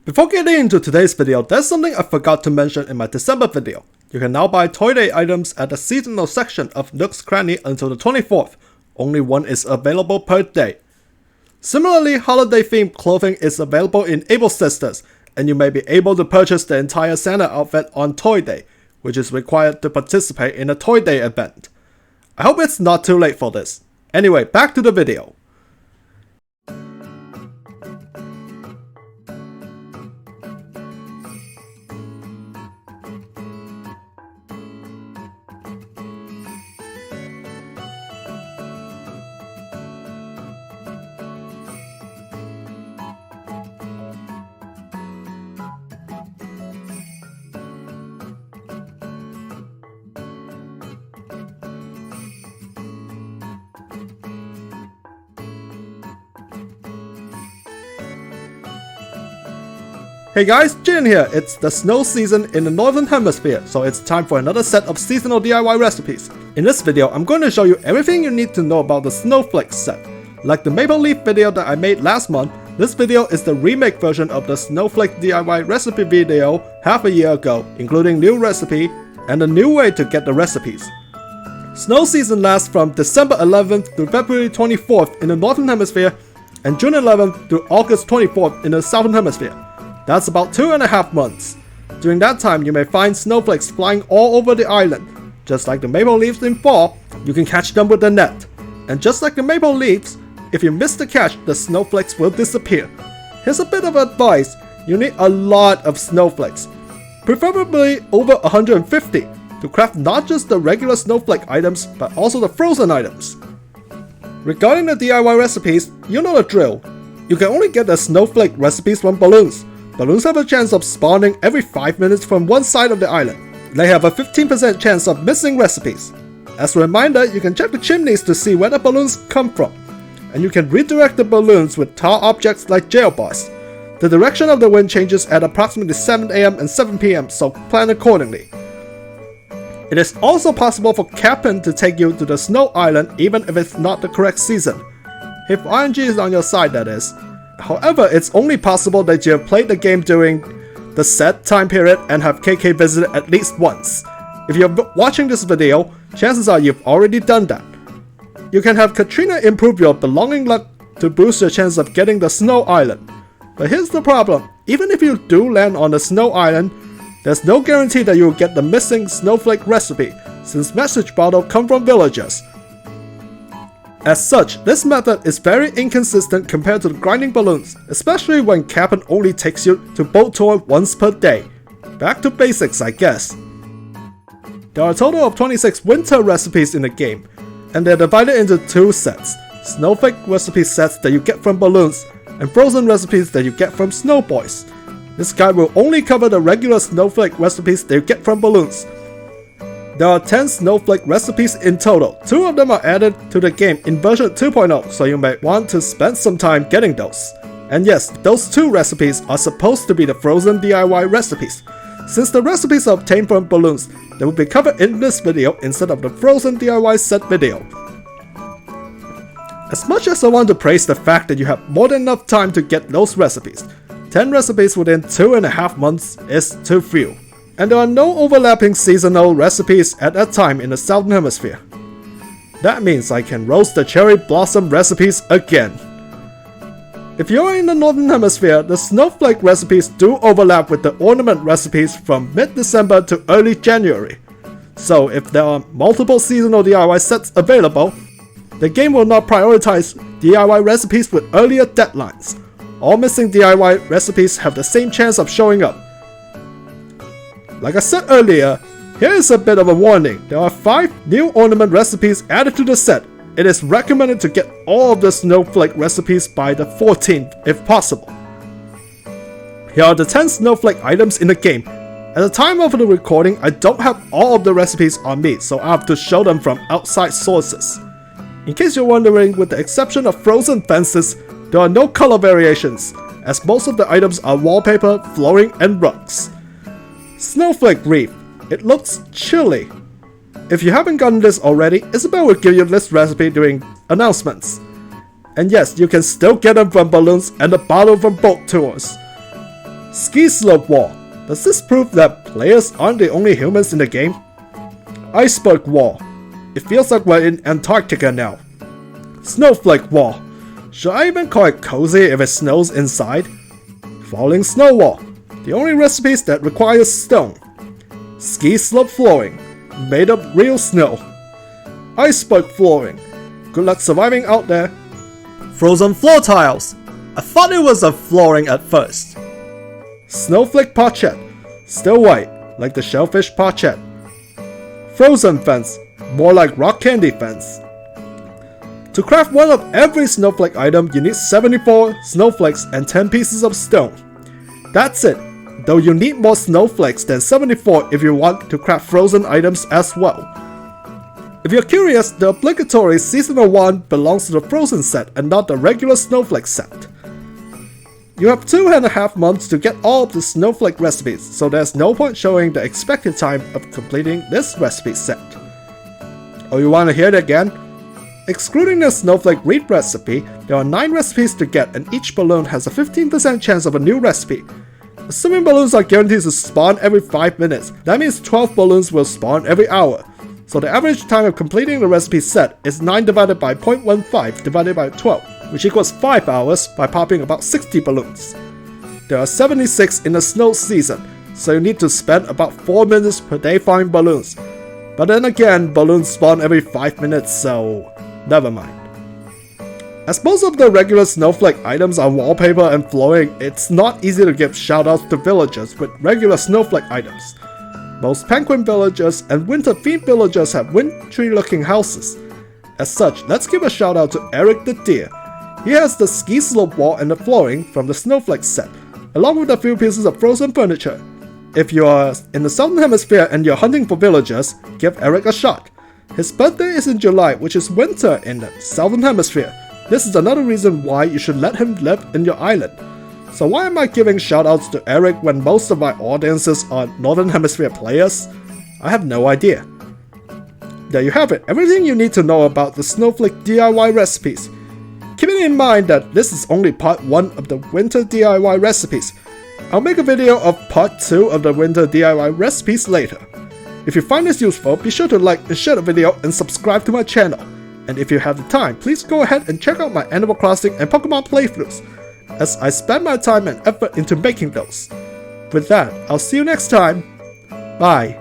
Before getting into today's video, there's something I forgot to mention in my December video. You can now buy Toy Day items at the seasonal section of Nook's Cranny until the 24th. Only one is available per day. Similarly, holiday themed clothing is available in Able Sisters, and you may be able to purchase the entire Santa outfit on Toy Day, which is required to participate in a Toy Day event. I hope it's not too late for this. Anyway, back to the video. Hey guys, Jayden here. It's the snow season in the Northern Hemisphere, so it's time for another set of seasonal DIY recipes. In this video, I'm going to show you everything you need to know about the Snowflakes set. Like the Maple Leaf video that I made last month, this video is the remake version of the Snowflake DIY recipe video half a year ago, including new recipe and a new way to get the recipes. Snow season lasts from December 11th to February 24th in the Northern Hemisphere and June 11th to August 24th in the Southern Hemisphere. That's about 2.5 months. During that time, you may find snowflakes flying all over the island. Just like the maple leaves in fall, you can catch them with a net. And just like the maple leaves, if you miss the catch, the snowflakes will disappear. Here's a bit of advice: you need a lot of snowflakes, preferably over 150, to craft not just the regular snowflake items, but also the frozen items. Regarding the DIY recipes, you know the drill. You can only get the snowflake recipes from balloons. Balloons have a chance of spawning every 5 minutes from one side of the island. They have a 15% chance of missing recipes. As a reminder, you can check the chimneys to see where the balloons come from. And you can redirect the balloons with tall objects like jail bars. The direction of the wind changes at approximately 7 AM and 7 PM, so plan accordingly. It is also possible for Captain to take you to the snow island even if it's not the correct season. If RNG is on your side, that is. However, it's only possible that you have played the game during the set time period and have KK visited at least once. If you're watching this video, chances are you've already done that. You can have Katrina improve your belonging luck to boost your chance of getting the snow island. But here's the problem: even if you do land on the snow island, there's no guarantee that you'll get the missing snowflake recipe, since message bottles come from villagers. As such, this method is very inconsistent compared to the grinding balloons, especially when Captain only takes you to boat tour once per day. Back to basics, I guess. There are a total of 26 winter recipes in the game, and they're divided into two sets: snowflake recipe sets that you get from balloons, and frozen recipes that you get from snow boys. This guide will only cover the regular snowflake recipes that you get from balloons. There are 10 snowflake recipes in total. 2 of them are added to the game in version 2.0, so you may want to spend some time getting those. And yes, those 2 recipes are supposed to be the frozen DIY recipes. Since the recipes are obtained from balloons, they will be covered in this video instead of the frozen DIY set video. As much as I want to praise the fact that you have more than enough time to get those recipes, 10 recipes within 2.5 months is too few. And there are no overlapping seasonal recipes at that time in the Southern Hemisphere. That means I can roast the cherry blossom recipes again. If you're in the Northern Hemisphere, the snowflake recipes do overlap with the ornament recipes from mid-December to early January. So if there are multiple seasonal DIY sets available, the game will not prioritize DIY recipes with earlier deadlines. All missing DIY recipes have the same chance of showing up. Like I said earlier, here is a bit of a warning. There are 5 new ornament recipes added to the set. It is recommended to get all of the snowflake recipes by the 14th if possible. Here are the 10 snowflake items in the game. At the time of the recording, I don't have all of the recipes on me, so I have to show them from outside sources. In case you're wondering, with the exception of frozen fences, there are no color variations, as most of the items are wallpaper, flooring, and rugs. Snowflake Reef. It looks chilly. If you haven't gotten this already, Isabel will give you this recipe during announcements. And yes, you can still get them from balloons and a bottle from boat tours. Ski slope wall. Does this prove that players aren't the only humans in the game? Iceberg wall. It feels like we're in Antarctica now. Snowflake wall. Should I even call it cozy if it snows inside? Falling snow wall. The only recipes that require stone. Ski slope flooring. Made of real snow. Iceberg flooring. Good luck surviving out there. Frozen floor tiles. I thought it was a flooring at first. Snowflake pochette. Still white, like the shellfish pochette. Frozen fence. More like rock candy fence. To craft one of every snowflake item, you need 74 snowflakes and 10 pieces of stone. That's it, though you need more snowflakes than 74 if you want to craft frozen items as well. If you're curious, the obligatory Seasonal 1 belongs to the Frozen set and not the regular Snowflake set. You have 2.5 months to get all of the Snowflake recipes, so there's no point showing the expected time of completing this recipe set. Oh, you want to hear it again? Excluding the Snowflake Read recipe, there are 9 recipes to get and each balloon has a 15% chance of a new recipe. Assuming balloons are guaranteed to spawn every 5 minutes, that means 12 balloons will spawn every hour. So the average time of completing the recipe set is 9 divided by 0.15 divided by 12, which equals 5 hours by popping about 60 balloons. There are 76 in the snow season, so you need to spend about 4 minutes per day farming balloons. But then again, balloons spawn every 5 minutes, so never mind. As most of the regular snowflake items are wallpaper and flooring, it's not easy to give shoutouts to villagers with regular snowflake items. Most penguin villagers and winter-themed villagers have wintry looking houses. As such, let's give a shout out to Eric the Deer. He has the ski slope wall and the flooring from the Snowflake set, along with a few pieces of frozen furniture. If you are in the Southern Hemisphere and you're hunting for villagers, give Eric a shot. His birthday is in July, which is winter in the Southern Hemisphere. This is another reason why you should let him live in your island. So why am I giving shoutouts to Eric when most of my audiences are Northern Hemisphere players? I have no idea. There you have it, everything you need to know about the Snowflake DIY recipes. Keeping in mind that this is only part 1 of the winter DIY recipes. I'll make a video of part 2 of the winter DIY recipes later. If you find this useful, be sure to like and share the video and subscribe to my channel. And if you have the time, please go ahead and check out my Animal Crossing and Pokemon playthroughs, as I spend my time and effort into making those. With that, I'll see you next time. Bye.